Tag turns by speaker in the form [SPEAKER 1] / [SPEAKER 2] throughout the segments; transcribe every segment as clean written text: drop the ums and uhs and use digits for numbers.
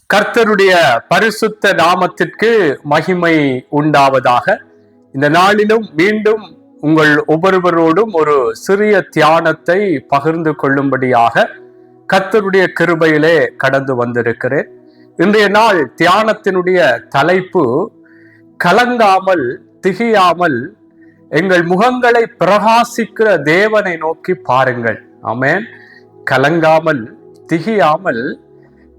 [SPEAKER 1] கர்த்தருடைய பரிசுத்த நாமத்திற்கு மகிமை உண்டாவதாக. இந்த நாளிலும் மீண்டும் உங்கள் ஒவ்வொருவரோடும் ஒரு சிறிய தியானத்தை பகிர்ந்து கொள்ளும்படியாக கர்த்தருடைய கிருபையிலே கடந்து வந்திருக்கிறேன். இன்றைய நாள் தியானத்தினுடைய தலைப்பு, கலங்காமல் திகையாமல் எங்கள் முகங்களை பிரகாசிக்கிற தேவனை நோக்கி பாருங்கள். ஆமென். கலங்காமல் திகையாமல்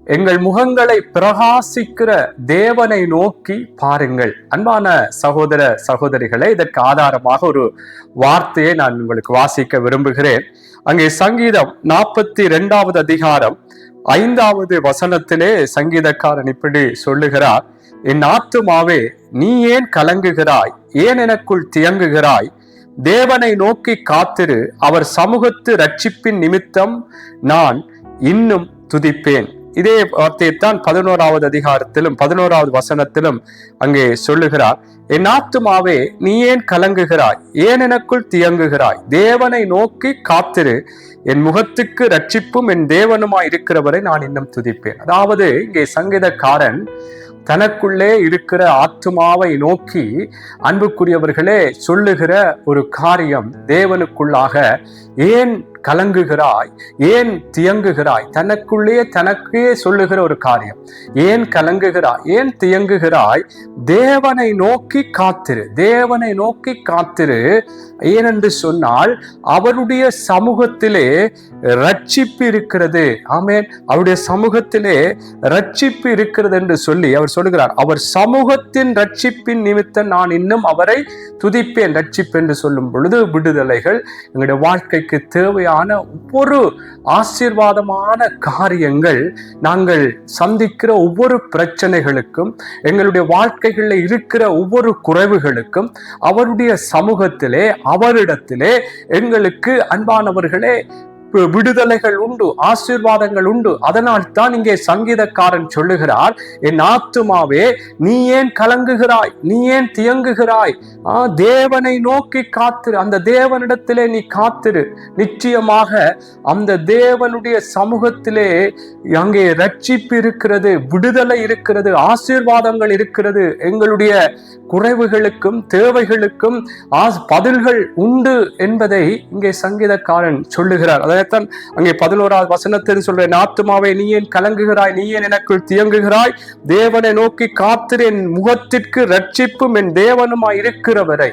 [SPEAKER 1] எங்கள் முகங்களை பிரகாசிக்கிற தேவனை நோக்கி பாருங்கள். அன்பான சகோதர சகோதரிகளே, இதற்கு ஆதாரமாக ஒரு வார்த்தையை நான் உங்களுக்கு வாசிக்க விரும்புகிறேன். அங்கே சங்கீதம் 42வது அதிகாரம் 5வது வசனத்திலே சங்கீதக்காரன் இப்படி சொல்லுகிறார்: என் ஆத்துமாவே, நீ ஏன் கலங்குகிறாய்? ஏன் எனக்குள் தியங்குகிறாய்? தேவனை நோக்கி காத்திரு, அவர் சமூகத்து ரட்சிப்பின் நிமித்தம் நான் இன்னும் துதிப்பேன். இதே வார்த்தையைத்தான் 11வது அதிகாரத்திலும் 11வது வசனத்திலும் அங்கே சொல்லுகிறார்: என் ஆத்துமாவே, நீ ஏன் கலங்குகிறாய்? ஏன் எனக்குள் தியங்குகிறாய்? தேவனை நோக்கி காத்திரு, என் முகத்துக்கு ரட்சிப்பும் என் தேவனுமாய் இருக்கிறவரை நான் இன்னும் துதிப்பேன். அதாவது இங்கே சங்கீதக்காரன் தனக்குள்ளே இருக்கிற ஆத்துமாவை நோக்கி, அன்புக்குரியவர்களே, சொல்லுகிற ஒரு காரியம், தேவனுக்குள்ளாக ஏன் கலங்குகிறாய்? ஏன் தியங்குகிறாய்? தனக்கே சொல்லுகிற ஒரு காரியம். ஏன் கலங்குகிறாய்? ஏன் தியங்குகிறாய்? தேவனை நோக்கி காத்திரு, தேவனை நோக்கி காத்திரு. ஏனென்று சொன்னால், அவருடைய சமூகத்திலே ரட்சிப்பு இருக்கிறது. ஆமென். அவருடைய சமூகத்திலே ரட்சிப்பு இருக்கிறது என்று சொல்லி அவர் சொல்லுகிறார். அவர் சமூகத்தின் ரட்சிப்பின் நிமித்தம் நான் இன்னும் அவரை துதிப்பேன். ரட்சிப்பு என்று சொல்லும் பொழுது விடுதலைகள், எங்களுடைய வாழ்க்கைக்கு தேவையான ஒவ்வொரு ஆசீர்வாதமான காரியங்கள், நாங்கள் சந்திக்கிற ஒவ்வொரு பிரச்சனைகளுக்கும், எங்களுடைய வாழ்க்கைகளில் இருக்கிற ஒவ்வொரு குறைவுகளுக்கும் அவருடைய சமூகத்திலே, அவரிடத்திலே எங்களுக்கு அன்பானவர்களே விடுதலைகள் உண்டு, ஆசீர்வாதங்கள் உண்டு. அதனால் தான் இங்கே சங்கீதக்காரன் சொல்லுகிறார்: என் ஆத்துமாவே, நீ ஏன் கலங்குகிறாய்? நீ ஏன் தியங்குகிறாய்? தேவனை நோக்கி காத்திரு. அந்த தேவனிடத்திலே நீ காத்திரு. நிச்சயமாக அந்த தேவனுடைய சமூகத்திலே அங்கே ரட்சிப்பு இருக்கிறது, விடுதலை இருக்கிறது, ஆசீர்வாதங்கள் இருக்கிறது. எங்களுடைய குறைவுகளுக்கும் தேவைகளுக்கும் பதில்கள் உண்டு என்பதை இங்கே சங்கீதக்காரன் சொல்லுகிறார். அதைத்தான் அங்கே 11வது வசனத்தில் சொல்றேன்: ஆத்துமாவே, நீ ஏன் கலங்குகிறாய்? நீ ஏன் எனக்குள் தியங்குகிறாய்? தேவனை நோக்கி காத்திரு, என் முகத்திற்கு ரட்சிப்பும் என் தேவனுமாய் இருக்கிறவரை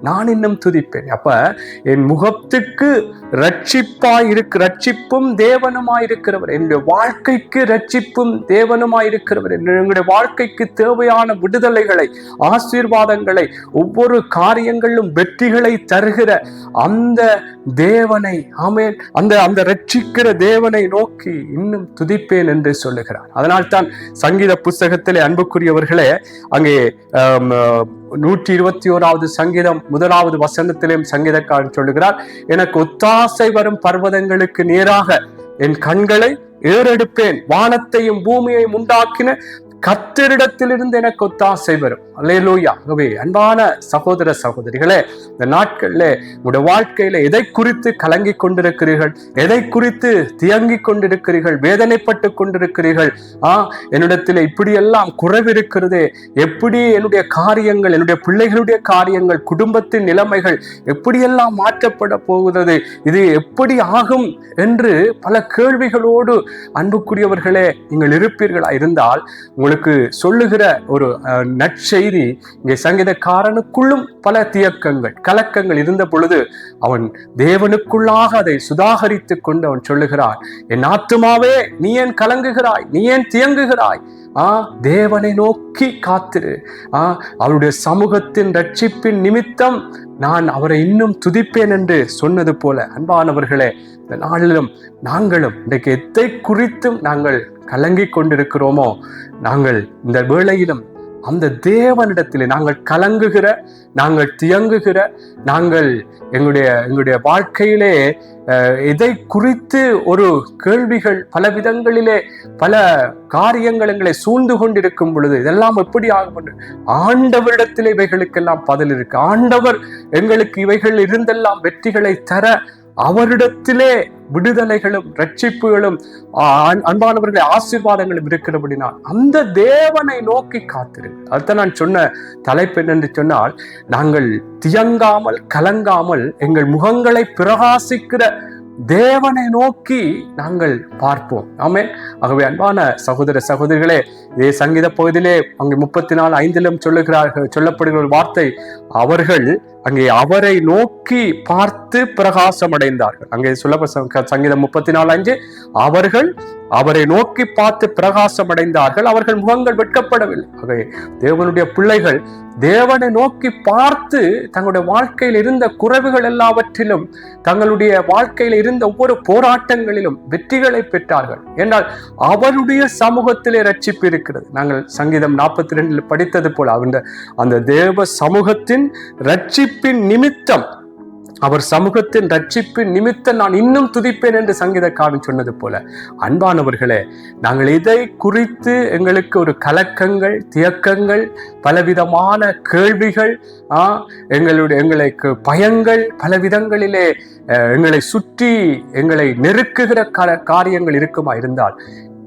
[SPEAKER 1] நான் இன்னும் துதிப்பேன். அப்ப என் முகத்துக்கு ரட்சிப்பும் தேவனுமாய் இருக்கிறவர், என்னுடைய வாழ்க்கைக்கு ரட்சிப்பும் தேவனுமாய் இருக்கிறவர், என்னுடைய வாழ்க்கைக்கு தேவையான விடுதலைகளை, ஆசீர்வாதங்களை, ஒவ்வொரு காரியங்களிலும் வெற்றிகளை தருகிற அந்த தேவனை, ஆமென், அந்த ரட்சிக்கிற தேவனை நோக்கி இன்னும் துதிப்பேன் என்று சொல்லுகிறார். அதனால் தான் சங்கீத புஸ்தகத்திலே, அன்புக்குரியவர்களே, அங்கே 121வது சங்கீதம் 1வது வசனத்திலும் சங்கீதக்காரன் சொல்லுகிறார்: எனக்கு ஒத்தாசை வரும் பர்வதங்களுக்கு நேராக என் கண்களை ஏறெடுப்பேன். வானத்தையும் பூமியையும் உண்டாக்கின கர்த்தரிடத்திலிருந்து எனக்கு ஒத்தாசை வரும். அல்லேலூயா. ஆகவே அன்பான சகோதர சகோதரிகளே, இந்த நாட்கள்ல உங்களுடைய வாழ்க்கையில எதை குறித்து கலங்கி கொண்டிருக்கிறீர்கள்? எதை குறித்து தியங்கி கொண்டிருக்கிறீர்கள்? வேதனைப்பட்டு கொண்டிருக்கிறீர்கள்? என்னிடத்தில் இப்படியெல்லாம் குறைவு இருக்கிறதே, எப்படி என்னுடைய காரியங்கள், என்னுடைய பிள்ளைகளுடைய காரியங்கள், குடும்பத்தின் நிலைமைகள் எப்படியெல்லாம் மாற்றப்பட போகிறது, இது எப்படி ஆகும் என்று பல கேள்விகளோடு அன்புக்குரியவர்களே நீங்கள் இருப்பீர்களா இருந்தால், உங்களுக்கு சொல்லுகிற ஒரு நற்செய்தி, இங்கே சங்கீதக்காரனுக்குள்ளும் பல தியக்கங்கள், கலக்கங்கள் இருந்த பொழுது அவன் தேவனுக்குள்ளாக அதை சுதாகரித்துக் கொண்டு அவன் சொல்லுகிறான்: என் ஆத்துமாவே, நீ ஏன் கலங்குகிறாய்? நீ ஏன் தியங்குகிறாய்? தேவனை நோக்கி காத்திரு. அவருடைய சமூகத்தின் ரட்சிப்பின் நிமித்தம் நான் அவரை இன்னும் துதிப்பேன் என்று சொன்னது போல, அன்பானவர்களே, இந்த நாளிலும் நாங்களும் இன்றைக்கு எதை குறித்தும் நாங்கள் கலங்கி கொண்டிருக்கிறோமோ, நாங்கள் இந்த வேளையிலும் அந்த தேவனிடத்திலே நாங்கள் கலங்குகிற, நாங்கள் தியங்குகிற, நாங்கள் எங்களுடைய வாழ்க்கையிலே எதை குறித்து ஒரு கேள்விகள், பல விதங்களிலே பல காரியங்கள் எங்களை சூழ்ந்து கொண்டிருக்கும் பொழுது, இதெல்லாம் எப்படி ஆகும்? ஆண்டவரிடத்திலே இவைகளுக்கெல்லாம் பதில் இருக்கு. ஆண்டவர் எங்களுக்கு இவைகள் இருந்தெல்லாம் வெற்றிகளை தர அவரிடத்திலே விடுதலைகளும் ரட்சிப்புகளும் அன்பானவர்களை ஆசீர்வாதங்களும் இருக்கிறபடினால் அந்த தேவனை நோக்கி காத்திருங்கள். அதுதான் நான் சொன்ன தலைப்பு என்று சொன்னால், நாங்கள் தியங்காமல் கலங்காமல் எங்கள் முகங்களை பிரகாசிக்கிற தேவனை நோக்கி நாங்கள் பார்ப்போம். ஆமென். ஆகவே அன்பான சகோதர சகோதரிகளே, இதே சங்கீத பகுதியிலே அங்கே 34:5 சொல்லப்படுகிற ஒரு வார்த்தை, அவர்கள் அங்கே அவரை நோக்கி பார்த்து பிரகாசம் அடைந்தார்கள். அங்கே சொல்ல சங்கீதம் 34:5, அவர்கள் அவரை நோக்கி பார்த்து பிரகாசம் அடைந்தார்கள், அவர்கள் முகங்கள் வெட்கப்படவில்லை. ஆகவே தேவனுடைய பிள்ளைகள் தேவனை நோக்கி பார்த்து தங்களுடைய வாழ்க்கையில் இருந்த குறைவுகள் எல்லாவற்றிலும், தங்களுடைய வாழ்க்கையில் இருந்த ஒவ்வொரு போராட்டங்களிலும் வெற்றிகளை பெற்றார்கள் என்றால் அவருடைய சமூகத்திலே ரட்சிப்பு இருக்கிறது. நாங்கள் சங்கீதம் 42 படித்தது போல அந்த தேவ சமூகத்தின் ரட்சிப்பின் நிமித்தம், அவர் சமூகத்தின் ரட்சிப்பின் நிமித்தம் நான் இன்னும் துதிப்பேன் என்று சங்கீதக்காரன் சொன்னது போல, அன்பானவர்களே, நாங்கள் இதை குறித்து எங்களுக்கு ஒரு கலக்கங்கள், தியக்கங்கள், பலவிதமான கேள்விகள், எங்களுக்கு பயங்கள், பலவிதங்களிலே எங்களை சுற்றி எங்களை நெருக்குகிற காரியங்கள் இருக்குமா இருந்தால்,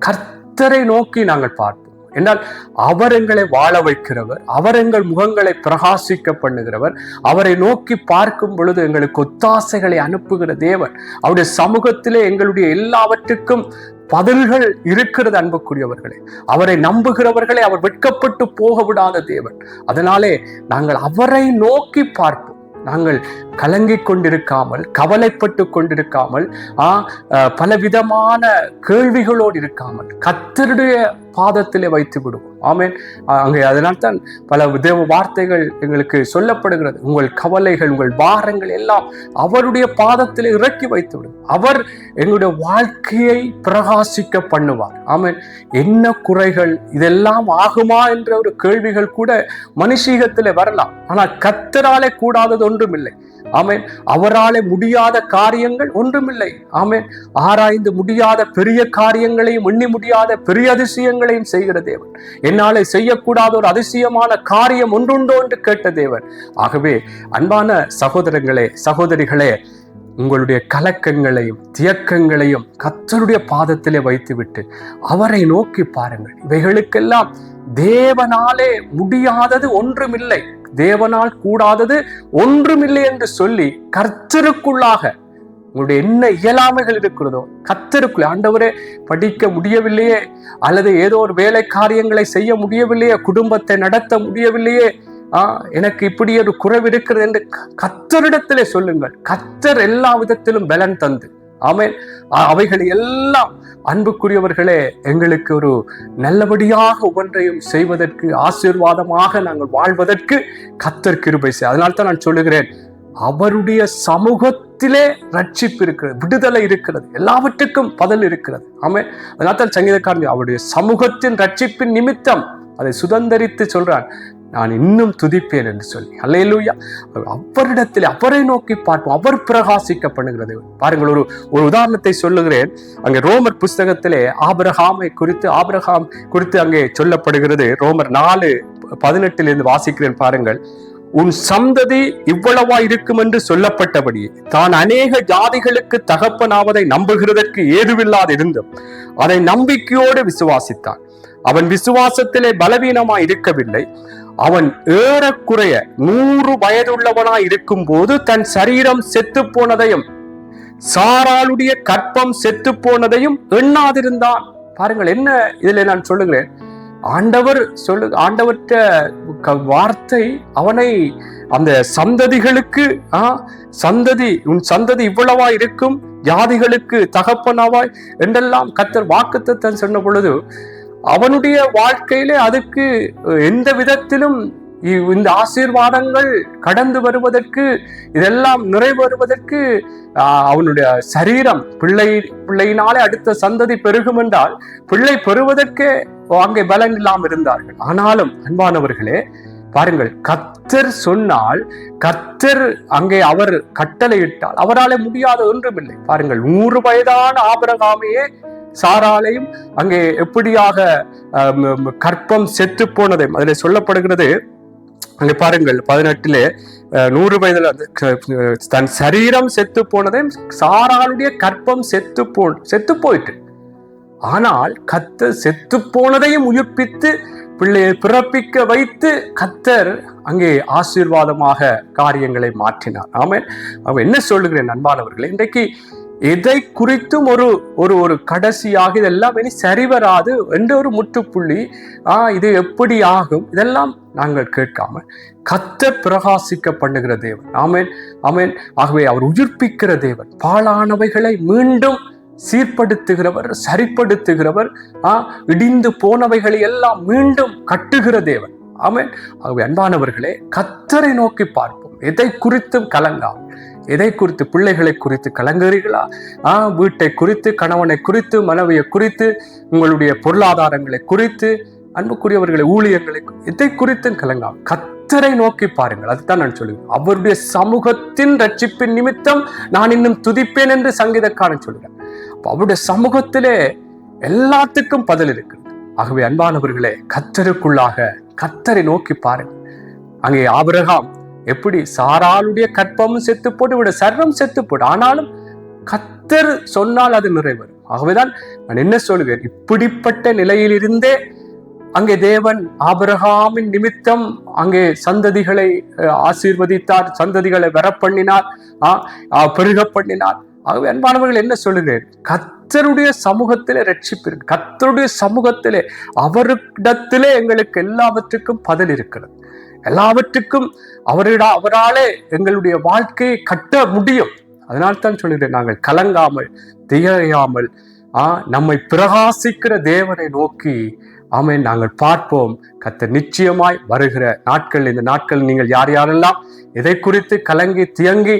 [SPEAKER 1] கர்த்தரை நோக்கி நாங்கள் பார்ப்போம் என்றால் அவர் எங்களை வாழ வைக்கிறவர், அவர் எங்கள் முகங்களை பிரகாசிக்க பண்ணுகிறவர், அவரை நோக்கி பார்க்கும் பொழுது எங்களுக்கு ஒத்தாசைகளை அனுப்புகிற தேவன், அவருடைய சமூகத்திலே எங்களுடைய எல்லாவற்றுக்கும் பதில்கள் இருக்கிறது. அன்புக்குரியவர்களே, அவரை நம்புகிறவர்களை அவர் வெட்கப்பட்டு போக விடாத தேவன். அதனாலே நாங்கள் அவரை நோக்கி பார்ப்போம். நாங்கள் கலங்கிக் கொண்டிருக்காமல், கவலைப்பட்டு கொண்டிருக்காமல், பலவிதமான கேள்விகளோடு இருக்காமல் கர்த்தருடைய பாதத்திலே வைத்து விடுவோம். ஆமென். அங்கே அதனால்தான் பல தேவ வார்த்தைகள் எங்களுக்கு சொல்லப்படுகிறது. உங்கள் கவலைகள், உங்கள் பாரங்கள் எல்லாம் அவருடைய பாதத்திலே இறக்கி வைத்து விடும். அவர் எங்களுடைய வாழ்க்கையை பிரகாசிக்க பண்ணுவார். ஆமென். என்ன குறைகள், இதெல்லாம் ஆகுமா என்ற ஒரு கேள்விகள் கூட மனுஷீகத்திலே வரலாம். ஆனால் கர்த்தராலே கூடாதது ஒன்றுமில்லை. ஆமென். அவராலே முடியாத காரியங்கள் ஒன்றுமில்லை. ஆமென். ஆராய்ந்து முடியாத பெரிய காரியங்களையும் எண்ணி முடியாத பெரிய அதிசயங்களையும் செய்கிற தேவன். என்னாலே செய்யக்கூடாத ஒரு அதிசயமான காரியம் ஒன்றுண்டோ என்று கேட்ட தேவன். ஆகவே அன்பான சகோதரங்களே, சகோதரிகளே, உங்களுடைய கலக்கங்களையும் தியக்கங்களையும் கர்த்தருடைய பாதத்திலே வைத்துவிட்டு அவரை நோக்கி பாருங்கள். இவைகளுக்கெல்லாம் தேவனாலே முடியாதது ஒன்றுமில்லை, தேவனால் கூடாதது ஒன்றுமில்லை என்று சொல்லி கர்த்தருக்குள்ளாக உங்களுடைய என்ன இயலாமைகள் இருக்கிறதோ கர்த்தருக்குள்ளே, ஆண்டவரே படிக்க முடியவில்லையே, அல்லது ஏதோ ஒரு வேலை காரியங்களை செய்ய முடியவில்லையே, குடும்பத்தை நடத்த முடியவில்லையே, எனக்கு இப்படி ஒரு குறைவு இருக்கிறது என்று கர்த்தரிடத்திலே சொல்லுங்கள். கர்த்தர் எல்லா விதத்திலும் பலன் தந்து, ஆமென், அவைகளை எல்லாம் அன்புக்குரியவர்களே எங்களுக்கு ஒரு நல்லபடியாக ஒவ்வொன்றையும் செய்வதற்கு, ஆசீர்வாதமாக நாங்கள் வாழ்வதற்கு கர்த்தர் கிருபை செய்ய. அதனால்தான் நான் சொல்லுகிறேன், அவருடைய சமூகத்திலே ரட்சிப்பு இருக்கிறது, விடுதலை இருக்கிறது, எல்லாவற்றுக்கும் பதில் இருக்கிறது. ஆமென். அதனால்தான் சங்கீதக்காரன் அவருடைய சமூகத்தின் ரட்சிப்பின் நிமித்தம் அதை சுதந்தரித்து சொல்றான், நான் இன்னும் துதிப்பேன் என்று சொல்லி. அல்லேலூயா. அவரிடத்தில் அவரை நோக்கி பார்ப்போம், அவர் பிரகாசிக்க பண்ணுகிறது. பாருங்கள், ஒரு உதாரணத்தை சொல்லுகிறேன். அங்கே ரோமர் புஸ்தகத்திலே ஆபிரகாமை குறித்து, ஆபிரகாம் குறித்து அங்கே சொல்லப்படுகிறது. ரோமர் 4:18 வாசிக்கிறேன். பாருங்கள், உன் சந்ததி இவ்வளவா இருக்கும் என்று சொல்லப்பட்டபடி தான் அநேக ஜாதிகளுக்கு தகப்பனாவதை நம்புகிறதற்கு ஏதுவில்லாது இருந்தும் அதை நம்பிக்கையோடு விசுவாசித்தான். அவன் விசுவாசத்திலே பலவீனமாய் இருக்கவில்லை. அவன் ஏறக்குறைய 100 வயதுள்ளவனாய் இருக்கும் போது தன் சரீரம் செத்து போனதையும் சாராளுடைய கற்பம் செத்து போனதையும் எண்ணாதிருந்தான். பாருங்கள், என்ன இதுல நான் சொல்லுகிறேன், ஆண்டவற்ற வார்த்தை அவனை அந்த சந்ததிகளுக்கு, உன் சந்ததி இவ்வளவா இருக்கும், ஜாதிகளுக்கு தகப்பனாவாய் என்றெல்லாம் கர்த்தர் வாக்குத்தத்தம் சொன்ன பொழுது அவனுடைய வாழ்க்கையிலே அதுக்கு எந்த விதத்திலும் இந்த ஆசீர்வாதங்கள் கடந்து வருவதற்கு, இதெல்லாம் நிறைவேறுவதற்கு அவனுடைய சரீரம் பிள்ளையினாலே அடுத்த சந்ததி பெருகும் என்றால் பிள்ளை பெறுவதற்கே அங்கே பலன் இல்லாமல் இருந்தார்கள். ஆனாலும் அன்பானவர்களே, பாருங்கள், கர்த்தர் சொன்னால், கர்த்தர் அங்கே அவர் கட்டளையிட்டால் அவராலே முடியாத ஒன்றுமில்லை. பாருங்கள், 100 வயதான ஆபிரகாமையே சாராளையும் அங்கே எப்படியாக கற்பம் செத்து போனதையும் அதில் சொல்லப்படுகிறது. அங்கே பாருங்கள் 18 100 வயதுல தன் சரீரம் செத்து போனதையும் சாராளுடைய கற்பம் செத்து போயிட்டு, ஆனால் கர்த்தர் செத்து போனதையும் உயிர்ப்பித்து பிள்ளையை பிறப்பிக்க வைத்து கர்த்தர் அங்கே ஆசீர்வாதமாக காரியங்களை மாற்றினார். ஆமென். அவன் என்ன சொல்லுகிறேன் அன்பானவர்களே, இன்றைக்கு எதை குறித்தும் ஒரு ஒரு ஒரு கடைசியாக இதெல்லாம் இனி சரிவராது என்ற ஒரு முற்றுப்புள்ளி, இது எப்படி ஆகும், இதெல்லாம் நாங்கள் கேட்காம கர்த்தர் பிரகாசிக்க பண்ணுகிற தேவன். ஆமென், ஆமென். ஆகவே அவர் உயிர்ப்பிக்கிற தேவன், பாழானவைகளை மீண்டும் சீர்படுத்துகிறவர், சரிப்படுத்துகிறவர், இடிந்து போனவைகளை எல்லாம் மீண்டும் கட்டுகிற தேவன். ஆமென். ஆகவே அன்பானவர்களே, கர்த்தரை நோக்கி பார்ப்போம். எதை குறித்தும் கலங்காமல், எதை குறித்து, பிள்ளைகளை குறித்து கலங்குகிறீர்களா? வீட்டை குறித்து, கணவனை குறித்து, மனைவியை குறித்து, உங்களுடைய பொருளாதாரங்களை குறித்து, அன்புக்குரியவர்களை, ஊழியர்களை, எதை குறித்தும் கலங்காமல் கர்த்தரை நோக்கி பாருங்கள். அதுதான் நான் சொல்லுவேன். அவருடைய சமூகத்தின் ரட்சிப்பின் நிமித்தம் நான் இன்னும் துதிப்பேன் என்று சங்கீதக்காரன் சொல்கிறேன். அவருடைய சமூகத்திலே எல்லாத்துக்கும் பதில் இருக்கிறது. ஆகவே அன்பானவர்களே, கர்த்தருக்குள்ளாக கர்த்தரை நோக்கி பாருங்கள். அங்கே ஆபிரகாம் எப்படி சாராளுடைய கற்பமும் செத்து போட்டு, இவருடைய சர்வம் செத்து போட்டு, ஆனாலும் கர்த்தர் சொன்னால் அது நிறைவேறும். ஆகவேதான் நான் என்ன சொல்கிறேன், இப்படிப்பட்ட நிலையிலிருந்தே அங்கே தேவன் ஆபிரகாமின் நிமித்தம் அங்கே சந்ததிகளை ஆசீர்வதித்தார், சந்ததிகளை வரப்பண்ணினார், பெருக பண்ணினார். ஆகவே அன்பானவர்கள் என்ன சொல்லுகிறேன், கர்த்தருடைய சமூகத்திலே ரட்சிப்பு இருக்கு. கர்த்தருடைய சமூகத்திலே, அவரிடத்திலே எங்களுக்கு எல்லாவற்றுக்கும் பதில் இருக்கிறது. எல்லாவற்றுக்கும் அவராலே எங்களுடைய வாழ்க்கையை கட்ட முடியும். அதனால்தான் சொல்லுகிறேன், நாங்கள் கலங்காமல் திகையாமல் நம்மை பிரகாசிக்கிற தேவனை நோக்கி ஆமென் நாங்கள் பார்ப்போம். கர்த்தர் நிச்சயமாய் வருகிற நாட்கள், இந்த நாட்கள் நீங்கள் யார் யாரெல்லாம் எதை குறித்து கலங்கி தியங்கி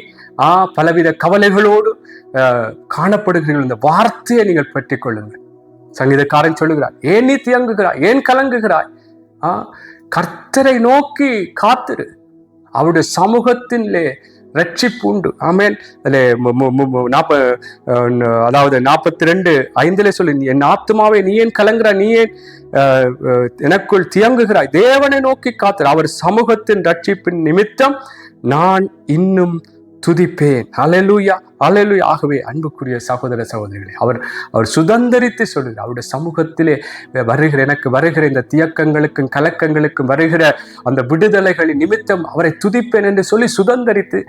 [SPEAKER 1] பலவித கவலைகளோடு காணப்படுகிறீர்கள், இந்த வார்த்தையை நீங்கள் பெற்றுக் கொள்ளுங்கள். சங்கீதக்காரன் சொல்லுகிறார், ஏன் நீ தியங்குகிறாய், ஏன் கலங்குகிறாய்? கர்த்தரை நோக்கி காத்திரு, அவருடைய சமூகத்திலே ரட்சிப்பு உண்டு. ஆமென். அதாவது 42:5 சொல்லி, என் ஆத்துமாவே நீ ஏன் கலங்குகிறாய், நீ ஏன் எனக்குள் தியங்குகிறாய்? தேவனை நோக்கி காத்திரு, அவர் சமூகத்தின் ரட்சிப்பின் நிமித்தம் நான் இன்னும் துதிப்பேன். அல்லேலூயா, அல்லேலூயா. ஆகவே அன்புக்குரிய சகோதர சகோதரிகளே, அவர் சுதந்தரித்து சொல்லுகிறார், அவருடைய சமூகத்திலே எனக்கு வருகிற இந்த தியக்கங்களுக்கும் கலக்கங்களுக்கும் வருகிற அந்த விடுதலைகளின் நிமித்தம் அவரை துதிப்பேன் என்று சொல்லி சுதந்தரித்து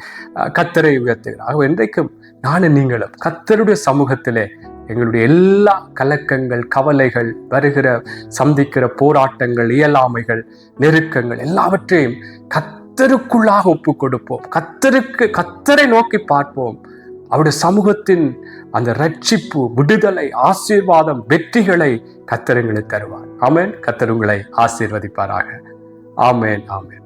[SPEAKER 1] கர்த்தரை உயர்த்துகிறார். ஆகவே இன்றைக்கும் நானும் நீங்களும் கர்த்தருடைய சமூகத்திலே எங்களுடைய எல்லா கலக்கங்கள், கவலைகள், வருகிற சந்திக்கிற போராட்டங்கள், இயலாமைகள், நெருக்கங்கள் எல்லாவற்றையும் கர்த்தருக்குள்ளாக ஒப்பு கொடுப்போம். கர்த்தரை நோக்கி பார்ப்போம். அவருடைய சமூகத்தின் அந்த ரட்சிப்பு, விடுதலை, ஆசீர்வாதம், வெற்றிகளை கர்த்தர் எங்களுக்கு தருவார். ஆமென். கர்த்தர் உங்களை ஆசீர்வதிப்பாராக. ஆமென், ஆமென்.